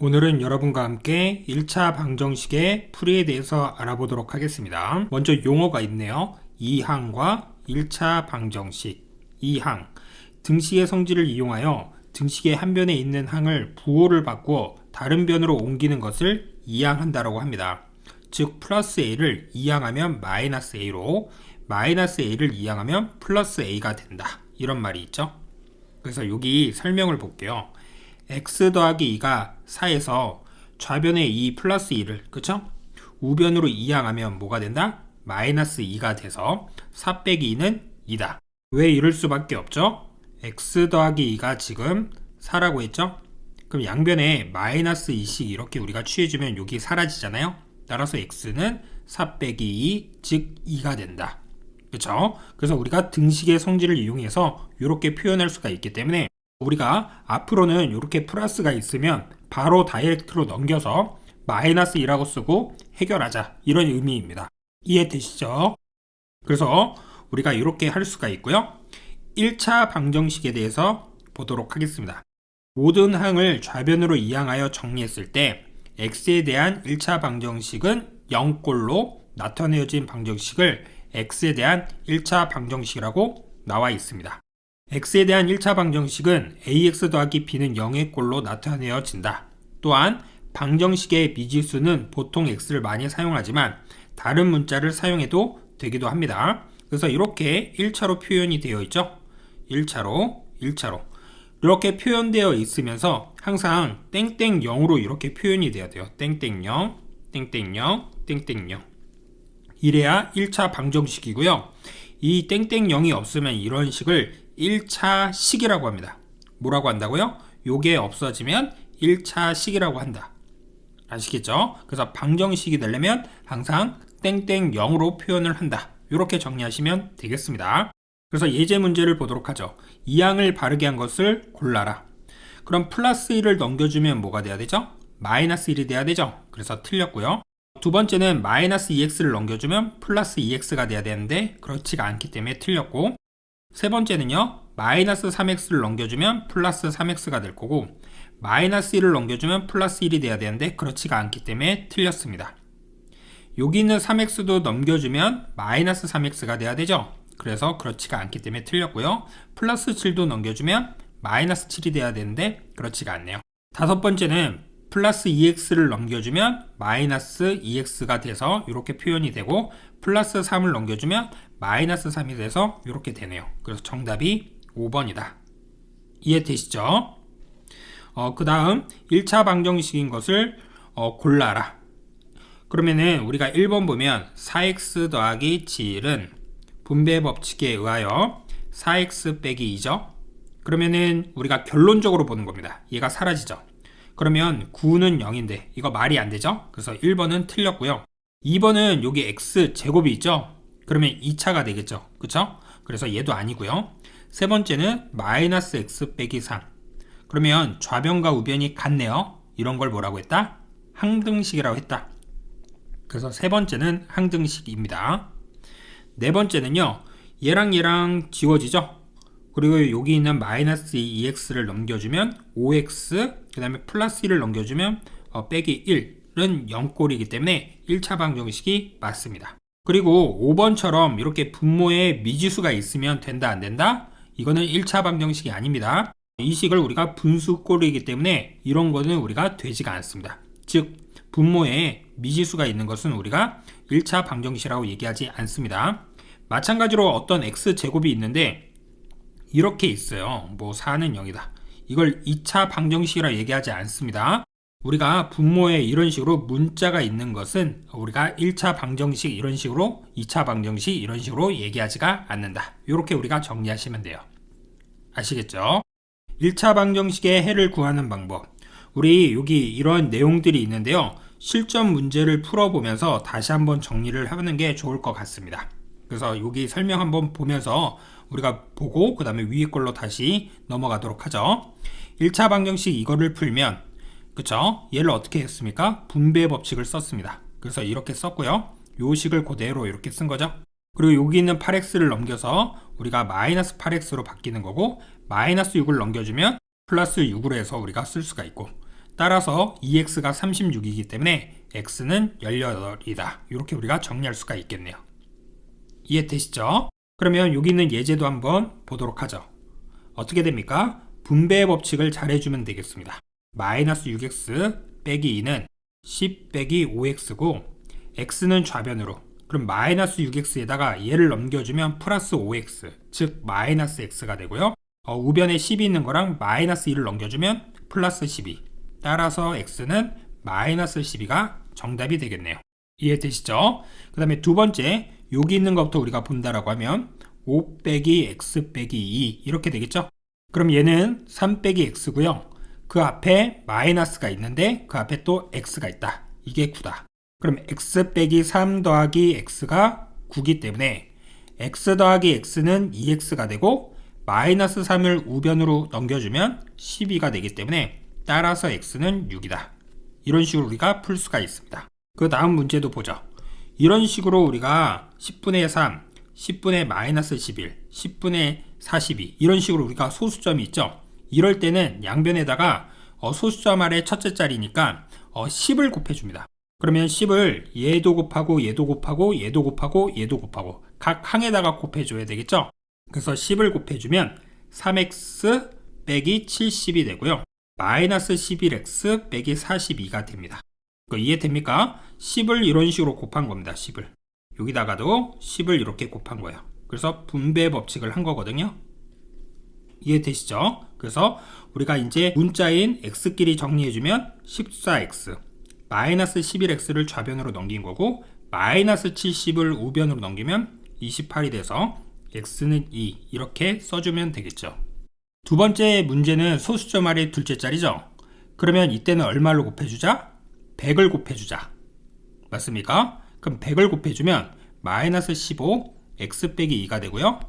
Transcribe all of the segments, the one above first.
오늘은 여러분과 함께 1차 방정식의 풀이에 대해서 알아보도록 하겠습니다. 먼저 용어가 있네요. 2항과 1차 방정식. 2항. 등식의 성질을 이용하여 등식의 한 변에 있는 항을 부호를 바꾸어 다른 변으로 옮기는 것을 2항한다라고 합니다. 즉 플러스 a를 2항하면 마이너스 a로, 마이너스 a를 2항하면 플러스 a가 된다. 이런 말이 있죠. 그래서 여기 설명을 볼게요. x 더하기 2가 4에서 좌변에 2 플러스 2를 그쵸? 우변으로 이항하면 뭐가 된다? 마이너스 2가 돼서 4 빼기 2는 2다. 왜 이럴 수밖에 없죠? x 더하기 2가 지금 4라고 했죠? 그럼 양변에 마이너스 2씩 이렇게 우리가 취해주면 여기 사라지잖아요? 따라서 x는 4 빼기 2, 즉 2가 된다. 그쵸? 그래서 우리가 등식의 성질을 이용해서 이렇게 표현할 수가 있기 때문에 우리가 앞으로는 이렇게 플러스가 있으면 바로 다이렉트로 넘겨서 마이너스 2라고 쓰고 해결하자, 이런 의미입니다. 이해되시죠? 그래서 우리가 이렇게 할 수가 있고요. 1차 방정식에 대해서 보도록 하겠습니다. 모든 항을 좌변으로 이항하여 정리했을 때 x에 대한 1차 방정식은 0꼴로 나타내어진 방정식을 x에 대한 1차 방정식이라고 나와 있습니다. x에 대한 1차 방정식은 ax 더하기 b는 0의 꼴로 나타내어진다. 또한 방정식의 미지수는 보통 x를 많이 사용하지만 다른 문자를 사용해도 되기도 합니다. 그래서 이렇게 1차로 표현이 되어 있죠. 1차로 이렇게 표현되어 있으면서 항상 땡땡 0으로 이렇게 표현이 되어야 돼요. 땡땡 0, 땡땡 0, 땡땡 0. 이래야 1차 방정식이고요. 이 땡땡 0이 없으면 이런 식을 1차 식이라고 합니다. 뭐라고 한다고요? 요게 없어지면 1차 식이라고 한다. 아시겠죠? 그래서 방정식이 되려면 항상 땡땡 0으로 표현을 한다. 이렇게 정리하시면 되겠습니다. 그래서 예제 문제를 보도록 하죠. 2항을 바르게 한 것을 골라라. 그럼 플러스 1을 넘겨주면 뭐가 돼야 되죠? 마이너스 1이 돼야 되죠? 그래서 틀렸고요. 두 번째는 마이너스 2x를 넘겨주면 플러스 2x가 돼야 되는데 그렇지가 않기 때문에 틀렸고, 세 번째는요, 마이너스 3x를 넘겨주면 플러스 3x가 될 거고, 마이너스 1을 넘겨주면 플러스 1이 돼야 되는데 그렇지가 않기 때문에 틀렸습니다. 여기 있는 3x도 넘겨주면 마이너스 3x가 돼야 되죠. 그래서 그렇지가 않기 때문에 틀렸고요. 플러스 7도 넘겨주면 마이너스 7이 돼야 되는데 그렇지가 않네요. 다섯 번째는 플러스 2x를 넘겨주면 마이너스 2x가 돼서 이렇게 표현이 되고, 플러스 3을 넘겨주면 마이너스 3이 돼서 이렇게 되네요. 그래서 정답이 5번이다. 이해되시죠? 그 다음 1차 방정식인 것을 골라라. 그러면은 우리가 1번 보면 4x 더하기 7은 분배 법칙에 의하여 4x 빼기 2죠. 그러면은 우리가 결론적으로 보는 겁니다. 얘가 사라지죠. 그러면 9는 0인데 이거 말이 안 되죠? 그래서 1번은 틀렸고요. 2번은 여기 x 제곱이 있죠? 그러면 2차가 되겠죠. 그쵸? 그래서 얘도 아니고요. 세 번째는 마이너스 x 빼기 3. 그러면 좌변과 우변이 같네요. 이런 걸 뭐라고 했다? 항등식이라고 했다. 그래서 세 번째는 항등식입니다. 네 번째는요, 얘랑 지워지죠? 그리고 여기 있는 마이너스 2x를 넘겨주면 5x, 그 다음에 플러스 1을 넘겨주면 빼기 1은 0꼴이기 때문에 1차 방정식이 맞습니다. 그리고 5번처럼 이렇게 분모에 미지수가 있으면 된다 안 된다? 이거는 1차 방정식이 아닙니다. 이 식을 우리가 분수꼴이기 때문에 이런 거는 우리가 되지가 않습니다. 즉 분모에 미지수가 있는 것은 우리가 1차 방정식이라고 얘기하지 않습니다. 마찬가지로 어떤 x제곱이 있는데 이렇게 있어요. 뭐 4는 0이다. 이걸 2차 방정식이라 얘기하지 않습니다. 우리가 분모에 이런 식으로 문자가 있는 것은 우리가 1차 방정식 이런 식으로, 2차 방정식 이런 식으로 얘기하지가 않는다. 이렇게 우리가 정리하시면 돼요. 아시겠죠? 1차 방정식의 해를 구하는 방법. 우리 여기 이런 내용들이 있는데요. 실전 문제를 풀어보면서 다시 한번 정리를 하는 게 좋을 것 같습니다. 그래서 여기 설명 한번 보면서 우리가 보고 그 다음에 위에 걸로 다시 넘어가도록 하죠. 1차 방정식 이거를 풀면, 그쵸? 얘를 어떻게 했습니까? 분배 법칙을 썼습니다. 그래서 이렇게 썼고요. 요 식을 그대로 이렇게 쓴 거죠. 그리고 여기 있는 8x를 넘겨서 우리가 마이너스 8x로 바뀌는 거고, 마이너스 6을 넘겨주면 플러스 6으로 해서 우리가 쓸 수가 있고, 따라서 2x가 36이기 때문에 x는 18이다. 이렇게 우리가 정리할 수가 있겠네요. 이해되시죠? 그러면 여기 있는 예제도 한번 보도록 하죠. 어떻게 됩니까? 분배 법칙을 잘 해주면 되겠습니다. 마이너스 6x 빼기 2는 10 빼기 5x고 x는 좌변으로, 그럼 마이너스 6x에다가 얘를 넘겨주면 플러스 5x, 즉 마이너스 x가 되고요. 우변에 10이 있는 거랑 마이너스 2를 넘겨주면 플러스 12. 따라서 x는 마이너스 12가 정답이 되겠네요. 이해되시죠? 그 다음에 두 번째, 여기 있는 것부터 우리가 본다라고 하면 5 빼기 x 빼기 2 이렇게 되겠죠? 그럼 얘는 3 빼기 x고요. 그 앞에 마이너스가 있는데 그 앞에 또 x가 있다. 이게 9다. 그럼 x 빼기 3 더하기 x가 9기 때문에 x 더하기 x는 2x가 되고 마이너스 3을 우변으로 넘겨주면 12가 되기 때문에 따라서 x는 6이다. 이런 식으로 우리가 풀 수가 있습니다. 그 다음 문제도 보죠. 이런 식으로 우리가 10분의 3, 10분의 마이너스 11, 10분의 42 이런 식으로 우리가 소수점이 있죠. 이럴 때는 양변에다가 소수점 아래 첫째 자리니까 10을 곱해줍니다. 그러면 10을 얘도 곱하고 얘도 곱하고 얘도 곱하고 얘도 곱하고 각 항에다가 곱해줘야 되겠죠. 그래서 10을 곱해주면 3x 빼기 70이 되고요. 마이너스 11x 빼기 42가 됩니다. 이해됩니까? 10을 이런 식으로 곱한 겁니다. 10을 여기다가도 10을 이렇게 곱한 거예요. 그래서 분배 법칙을 한 거거든요. 이해되시죠? 그래서 우리가 이제 문자인 x끼리 정리해주면 14x 마이너스 11x를 좌변으로 넘긴 거고 마이너스 70을 우변으로 넘기면 28이 돼서 x는 2 이렇게 써주면 되겠죠. 두 번째 문제는 소수점 아래 둘째 자리죠. 그러면 이때는 얼마를 곱해주자? 100을 곱해주자. 맞습니까? 그럼 100을 곱해주면 마이너스 15 x 빼기 2가 되고요.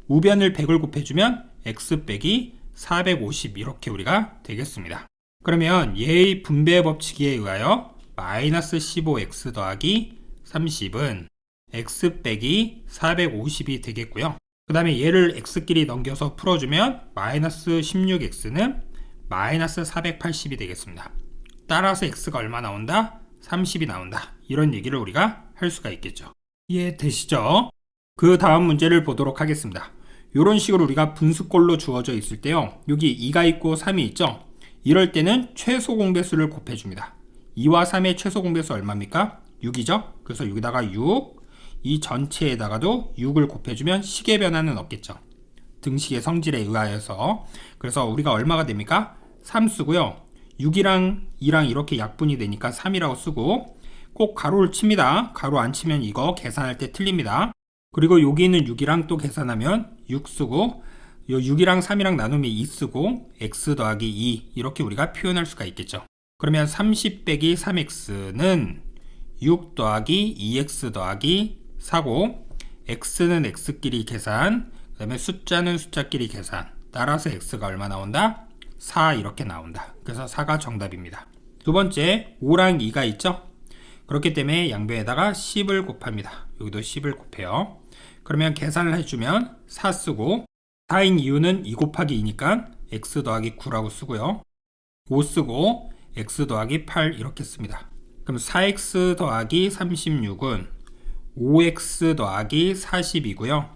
우변을 100을 곱해주면 x 빼기 450 이렇게 우리가 되겠습니다. 그러면 얘의 분배 법칙에 의하여 마이너스 15x 더하기 30은 x 빼기 450이 되겠고요. 그 다음에 얘를 x끼리 넘겨서 풀어주면 마이너스 16x는 마이너스 480이 되겠습니다. 따라서 x가 얼마 나온다? 30이 나온다. 이런 얘기를 우리가 할 수가 있겠죠. 이해되시죠? 그 다음 문제를 보도록 하겠습니다. 이런 식으로 우리가 분수꼴로 주어져 있을 때요. 여기 2가 있고 3이 있죠. 이럴 때는 최소 공배수를 곱해줍니다. 2와 3의 최소 공배수 얼마입니까? 6이죠. 그래서 여기다가 6, 이 전체에다가도 6을 곱해주면 식의 변화는 없겠죠. 등식의 성질에 의하여서. 그래서 우리가 얼마가 됩니까? 3 쓰고요. 6이랑 2랑 이렇게 약분이 되니까 3이라고 쓰고 꼭 가로를 칩니다. 가로 안 치면 이거 계산할 때 틀립니다. 그리고 여기 있는 6이랑 또 계산하면 6 쓰고 요 6이랑 3이랑 나누면 2 쓰고 x 더하기 2 이렇게 우리가 표현할 수가 있겠죠. 그러면 30 빼기 3x는 6 더하기 2x 더하기 4고 x는 x끼리 계산, 그 다음에 숫자는 숫자끼리 계산. 따라서 x가 얼마 나온다? 4 이렇게 나온다. 그래서 4가 정답입니다. 두 번째 5랑 2가 있죠. 그렇기 때문에 양변에다가 10을 곱합니다. 여기도 10을 곱해요. 그러면 계산을 해주면 4 쓰고 4인 이유는 2 곱하기 2니까 x 더하기 9라고 쓰고요. 5 쓰고 x 더하기 8 이렇게 씁니다. 그럼 4x 더하기 36은 5x 더하기 40이고요.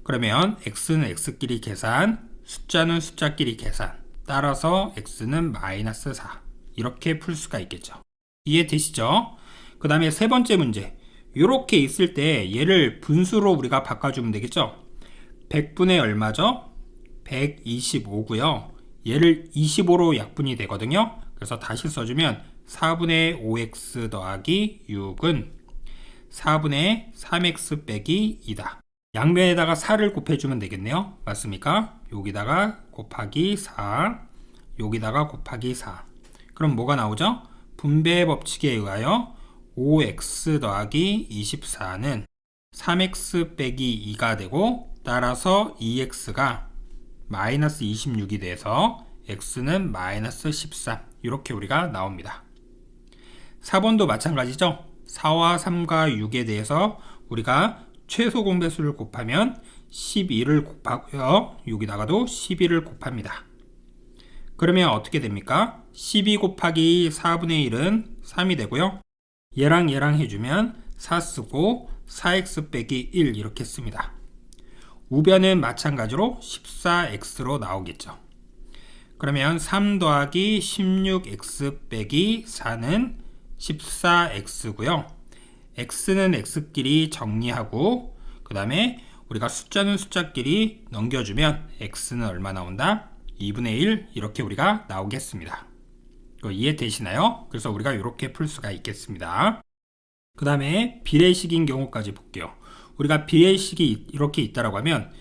그러면 x는 x끼리 계산, 숫자는 숫자끼리 계산. 따라서 x는 마이너스 4 이렇게 풀 수가 있겠죠. 이해되시죠? 그 다음에 세 번째 문제. 이렇게 있을 때 얘를 분수로 우리가 바꿔주면 되겠죠. 100분의 얼마죠? 125고요. 얘를 25로 약분이 되거든요. 그래서 다시 써주면 4분의 5x 더하기 6은 4분의 3x 빼기 2다. 양변에다가 4를 곱해주면 되겠네요. 맞습니까? 여기다가 곱하기 4, 여기다가 곱하기 4. 그럼 뭐가 나오죠? 분배 법칙에 의하여 5x 더하기 24는 3x 빼기 2가 되고 따라서 2x가 마이너스 26이 돼서 x는 마이너스 13 이렇게 우리가 나옵니다. 4번도 마찬가지죠. 4와 3과 6에 대해서 우리가 최소 공배수를 곱하면 12를 곱하고요. 여기다가도 12를 곱합니다. 그러면 어떻게 됩니까? 12 곱하기 4분의 1은 3이 되고요. 얘랑 해주면 4 쓰고 4x 빼기 1 이렇게 씁니다. 우변은 마찬가지로 14x로 나오겠죠. 그러면 3 더하기 16x 빼기 4는 14x고요. x는 x끼리 정리하고 그 다음에 우리가 숫자는 숫자끼리 넘겨주면 x는 얼마 나온다? 2분의 1 이렇게 우리가 나오겠습니다. 이거 이해되시나요? 그래서 우리가 이렇게 풀 수가 있겠습니다. 그 다음에 비례식인 경우까지 볼게요. 우리가 비례식이 이렇게 있다라고 하면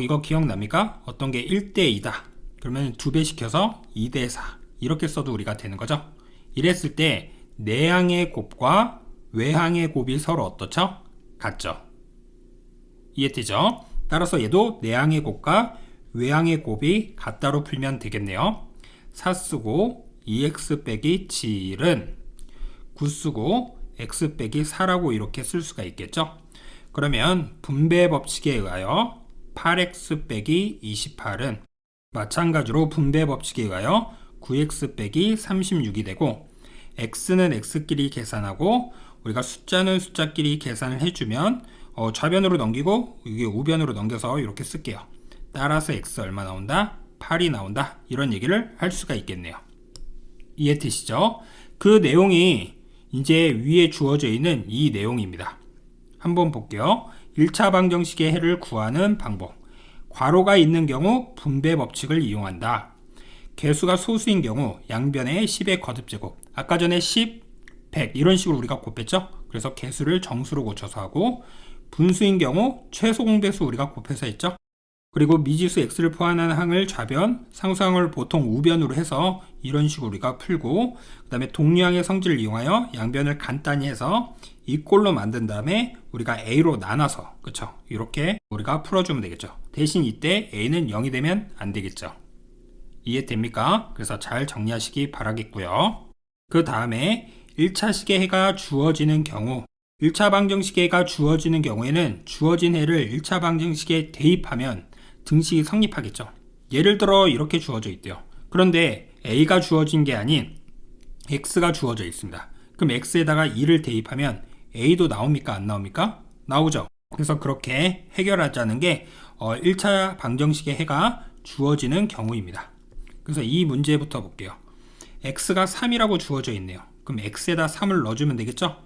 이거 기억납니까? 어떤 게 1대 2다. 그러면 2배 시켜서 2대 4 이렇게 써도 우리가 되는 거죠. 이랬을 때 내항의 곱과 외항의 곱이 서로 어떻죠? 같죠. 이해되죠? 따라서 얘도 내항의 곱과 외항의 곱이 같다로 풀면 되겠네요. 4 쓰고 2x 빼기 7은 9 쓰고 x 빼기 4라고 이렇게 쓸 수가 있겠죠. 그러면 분배 법칙에 의하여 8x 빼기 28은 마찬가지로 분배 법칙에 의하여 9x 빼기 36이 되고 x는 x끼리 계산하고 우리가 숫자는 숫자끼리 계산을 해주면 좌변으로 넘기고 이게 우변으로 넘겨서 이렇게 쓸게요. 따라서 x 얼마 나온다? 8이 나온다. 이런 얘기를 할 수가 있겠네요. 이해되시죠? 그 내용이 이제 위에 주어져 있는 이 내용입니다. 한번 볼게요. 1차 방정식의 해를 구하는 방법. 괄호가 있는 경우 분배 법칙을 이용한다. 개수가 소수인 경우 양변에 10의 거듭제곱. 아까 전에 10, 100 이런 식으로 우리가 곱했죠? 그래서 개수를 정수로 고쳐서 하고 분수인 경우 최소 공배수 우리가 곱해서 했죠? 그리고 미지수 x를 포함한 항을 좌변, 상수항을 보통 우변으로 해서 이런 식으로 우리가 풀고 그 다음에 동류항의 성질을 이용하여 양변을 간단히 해서 이 꼴로 만든 다음에 우리가 a로 나눠서 그쵸? 이렇게 우리가 풀어주면 되겠죠. 대신 이때 a는 0이 되면 안 되겠죠. 이해됩니까? 그래서 잘 정리하시기 바라겠고요. 그 다음에 1차식의 해가 주어지는 경우 1차 방정식의 해가 주어지는 경우에는 주어진 해를 1차 방정식에 대입하면 등식이 성립하겠죠. 예를 들어 이렇게 주어져 있대요. 그런데 a가 주어진 게 아닌 x가 주어져 있습니다. 그럼 x에다가 2를 대입하면 a도 나옵니까? 안 나옵니까? 나오죠. 그래서 그렇게 해결하자는 게 1차 방정식의 해가 주어지는 경우입니다. 그래서 이 문제부터 볼게요. x가 3이라고 주어져 있네요. 그럼 x에다 3을 넣어주면 되겠죠?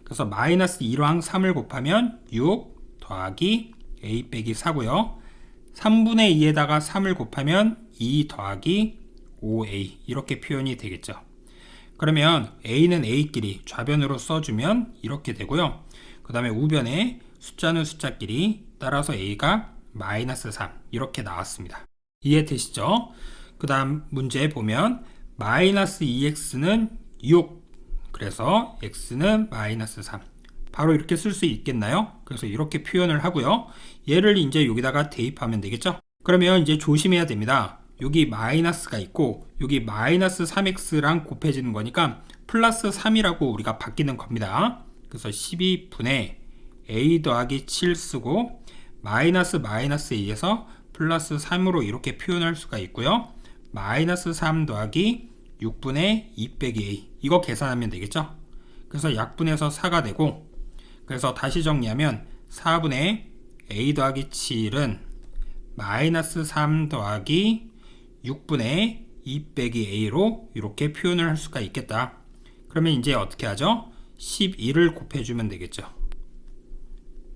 그래서 마이너스 1항 3을 곱하면 6 더하기 a 빼기 4고요. 3분의 2에다가 3을 곱하면 2 더하기 5a 이렇게 표현이 되겠죠. 그러면 a는 a끼리 좌변으로 써주면 이렇게 되고요. 그 다음에 우변에 숫자는 숫자끼리 따라서 a가 마이너스 3 이렇게 나왔습니다. 이해되시죠? 그 다음 문제 보면 마이너스 2x는 6 그래서 x는 마이너스 3 바로 이렇게 쓸 수 있겠나요? 그래서 이렇게 표현을 하고요. 얘를 이제 여기다가 대입하면 되겠죠? 그러면 이제 조심해야 됩니다. 여기 마이너스가 있고 여기 마이너스 3x랑 곱해지는 거니까 플러스 3이라고 우리가 바뀌는 겁니다. 그래서 12분의 a 더하기 7 쓰고 마이너스 2에서 플러스 3으로 이렇게 표현할 수가 있고요. 마이너스 3 더하기 6분의 2 빼기 a 이거 계산하면 되겠죠? 그래서 약분해서 4가 되고 그래서 다시 정리하면 4분의 a 더하기 7은 마이너스 3 더하기 6분의 2 빼기 a로 이렇게 표현을 할 수가 있겠다. 그러면 이제 어떻게 하죠? 12를 곱해주면 되겠죠.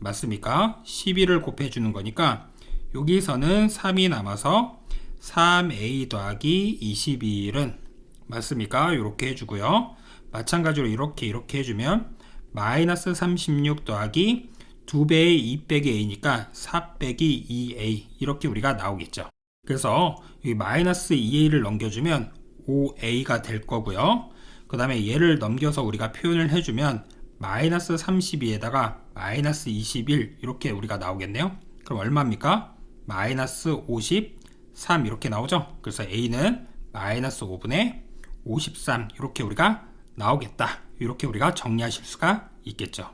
맞습니까? 12를 곱해주는 거니까 여기서는 3이 남아서 3a 더하기 21은 맞습니까? 이렇게 해주고요. 마찬가지로 이렇게 해주면 마이너스 36 더하기 2배의 2 빼기 a니까 4 빼기 2a 이렇게 우리가 나오겠죠. 그래서 이 마이너스 2a를 넘겨주면 5a가 될 거고요. 그 다음에 얘를 넘겨서 우리가 표현을 해주면 마이너스 32에다가 마이너스 21 이렇게 우리가 나오겠네요. 그럼 얼마입니까? 마이너스 53 이렇게 나오죠. 그래서 a는 마이너스 5분의 53 이렇게 우리가 나오겠다. 이렇게 우리가 정리하실 수가 있겠죠.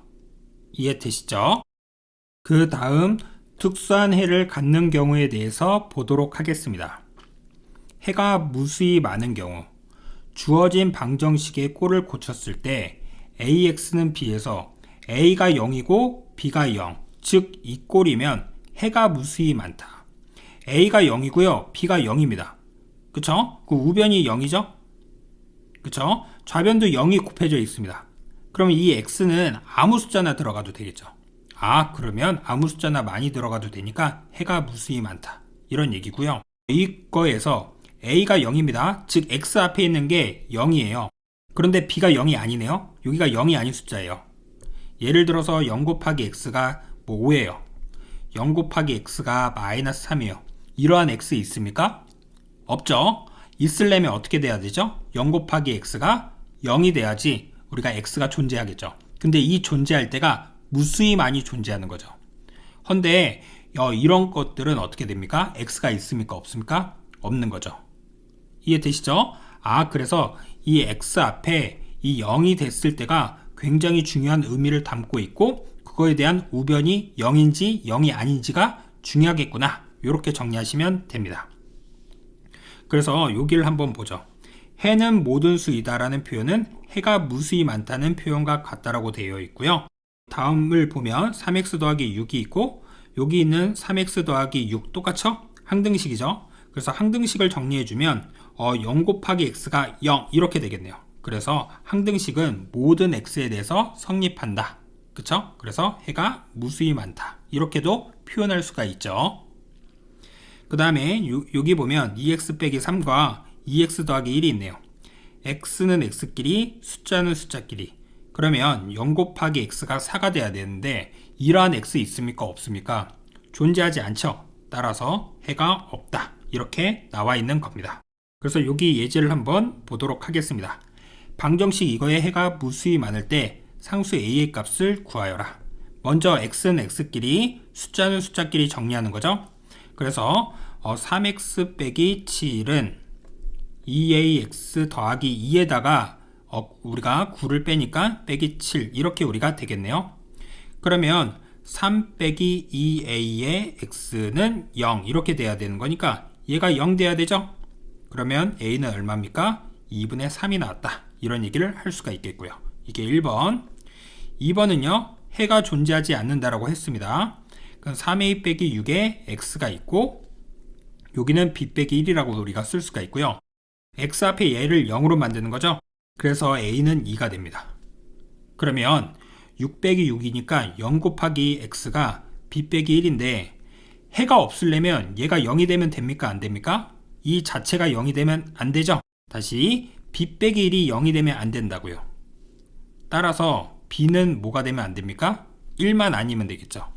이해되시죠? 그 다음 특수한 해를 갖는 경우에 대해서 보도록 하겠습니다. 해가 무수히 많은 경우 주어진 방정식의 꼴을 고쳤을 때 AX는 B에서 A가 0이고 B가 0, 즉 이 꼴이면 해가 무수히 많다. A가 0이고요, B가 0입니다. 그쵸? 그 우변이 0이죠? 그쵸? 좌변도 0이 곱해져 있습니다. 그러면 이 X는 아무 숫자나 들어가도 되겠죠. 그러면 아무 숫자나 많이 들어가도 되니까 해가 무수히 많다. 이런 얘기고요. 이거에서 A가 0입니다. 즉 X 앞에 있는 게 0이에요. 그런데 B가 0이 아니네요. 여기가 0이 아닌 숫자예요. 예를 들어서 0 곱하기 X가 5예요. 0 곱하기 X가 마이너스 3이에요. 이러한 X 있습니까? 없죠. 있으려면 어떻게 돼야 되죠? 0 곱하기 X가 0이 돼야지 우리가 X가 존재하겠죠. 근데 이 존재할 때가 무수히 많이 존재하는 거죠. 헌데 이런 것들은 어떻게 됩니까? X가 있습니까? 없습니까? 없는 거죠. 이해되시죠? 그래서 이 X 앞에 이 0이 됐을 때가 굉장히 중요한 의미를 담고 있고 그거에 대한 우변이 0인지 0이 아닌지가 중요하겠구나. 이렇게 정리하시면 됩니다. 그래서 여기를 한번 보죠. 해는 모든 수이다 라는 표현은 해가 무수히 많다는 표현과 같다라고 되어 있고요. 다음을 보면 3x 더하기 6이 있고 여기 있는 3x 더하기 6 똑같죠? 항등식이죠. 그래서 항등식을 정리해주면 0 곱하기 x가 0 이렇게 되겠네요. 그래서 항등식은 모든 x에 대해서 성립한다. 그쵸? 그래서 해가 무수히 많다. 이렇게도 표현할 수가 있죠. 그 다음에 여기 보면 2x 빼기 3과 2x 더하기 1이 있네요. x는 x끼리, 숫자는 숫자끼리. 그러면 0 곱하기 x가 4가 돼야 되는데 이러한 x 있습니까? 없습니까? 존재하지 않죠. 따라서 해가 없다. 이렇게 나와 있는 겁니다. 그래서 여기 예제를 한번 보도록 하겠습니다. 방정식 이거에 해가 무수히 많을 때 상수 a의 값을 구하여라. 먼저 x는 x끼리, 숫자는 숫자끼리 정리하는 거죠. 그래서 3x 빼기 7은 2ax 더하기 2에다가 우리가 9를 빼니까 빼기 7 이렇게 우리가 되겠네요. 그러면 3 빼기 2a의 x는 0 이렇게 돼야 되는 거니까 얘가 0 돼야 되죠. 그러면 a는 얼마입니까? 2분의 3이 나왔다. 이런 얘기를 할 수가 있겠고요. 이게 1번. 2번은요. 해가 존재하지 않는다라고 했습니다. 그럼 3a 빼기 6에 x가 있고 여기는 b 빼기 1이라고 우리가 쓸 수가 있고요. x 앞에 얘를 0으로 만드는 거죠. 그래서 a는 2가 됩니다. 그러면 6 빼기 6이니까 0 곱하기 x가 b 빼기 1인데 해가 없으려면 얘가 0이 되면 됩니까? 안 됩니까? 이 자체가 0이 되면 안 되죠. 다시 b 빼기 1이 0이 되면 안 된다고요. 따라서 b는 뭐가 되면 안 됩니까? 1만 아니면 되겠죠.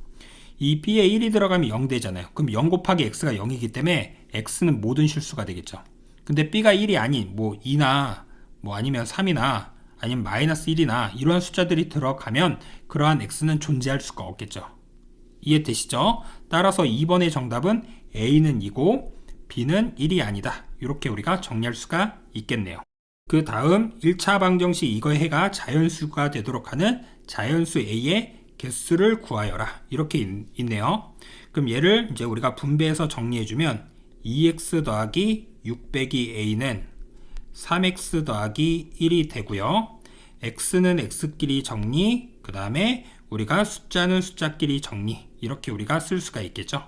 이 b에 1이 들어가면 0 되잖아요. 그럼 0 곱하기 x가 0이기 때문에 x는 모든 실수가 되겠죠. 근데 b가 1이 아닌 2나 아니면 3이나 아니면 마이너스 1이나 이러한 숫자들이 들어가면 그러한 x는 존재할 수가 없겠죠. 이해되시죠? 따라서 2번의 정답은 a는 2고 b는 1이 아니다. 이렇게 우리가 정리할 수가 있겠네요. 그 다음 1차 방정식 이거의 해가 자연수가 되도록 하는 자연수 a의 개수를 구하여라. 이렇게 있네요. 그럼 얘를 이제 우리가 분배해서 정리해주면 2x 더하기 6 빼기 a는 3x 더하기 1이 되고요. x는 x끼리 정리, 그 다음에 우리가 숫자는 숫자끼리 정리, 이렇게 우리가 쓸 수가 있겠죠.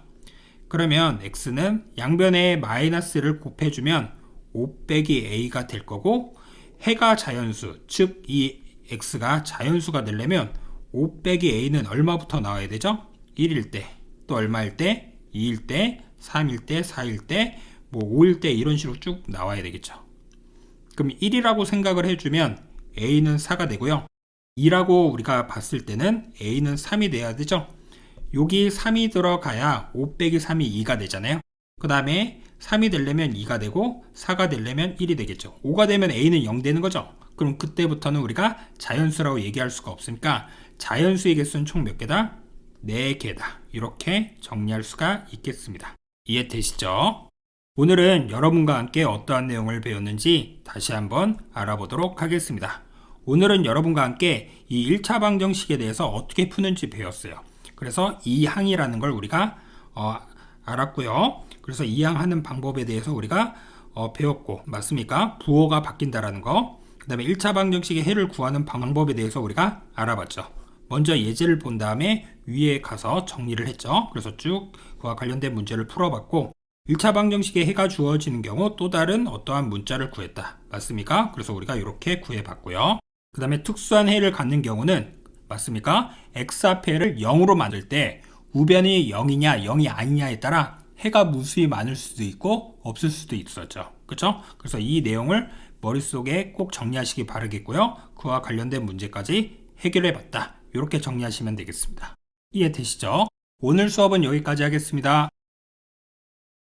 그러면 x는 양변에 마이너스를 곱해주면 5 빼기 a가 될 거고 해가 자연수, 즉 이 x가 자연수가 되려면 5 빼기 a는 얼마부터 나와야 되죠? 1일 때, 또 얼마일 때? 2일 때, 3일 때, 4일 때, 5일 때 이런 식으로 쭉 나와야 되겠죠. 그럼 1이라고 생각을 해주면 a는 4가 되고요. 2라고 우리가 봤을 때는 a는 3이 돼야 되죠. 여기 3이 들어가야 5 빼기 3이 2가 되잖아요. 그 다음에 3이 되려면 2가 되고 4가 되려면 1이 되겠죠. 5가 되면 a는 0 되는 거죠. 그럼 그때부터는 우리가 자연수라고 얘기할 수가 없으니까 자연수의 개수는 총 몇 개다? 4개다. 이렇게 정리할 수가 있겠습니다. 이해되시죠? 오늘은 여러분과 함께 어떠한 내용을 배웠는지 다시 한번 알아보도록 하겠습니다. 오늘은 여러분과 함께 이 1차 방정식에 대해서 어떻게 푸는지 배웠어요. 그래서 이항이라는 걸 우리가 알았고요. 그래서 이항하는 방법에 대해서 우리가 배웠고, 맞습니까? 부호가 바뀐다라는 거. 그 다음에 1차 방정식의 해를 구하는 방법에 대해서 우리가 알아봤죠. 먼저 예제를 본 다음에 위에 가서 정리를 했죠. 그래서 쭉 그와 관련된 문제를 풀어봤고, 1차 방정식의 해가 주어지는 경우 또 다른 어떠한 문자를 구했다. 맞습니까? 그래서 우리가 이렇게 구해봤고요. 그 다음에 특수한 해를 갖는 경우는 맞습니까? x 앞에 해를 0으로 만들 때 우변이 0이냐 0이 아니냐에 따라 해가 무수히 많을 수도 있고 없을 수도 있었죠. 그렇죠? 그래서 이 내용을 머릿속에 꼭 정리하시기 바라겠고요. 그와 관련된 문제까지 해결해 봤다. 이렇게 정리하시면 되겠습니다. 이해되시죠? 오늘 수업은 여기까지 하겠습니다.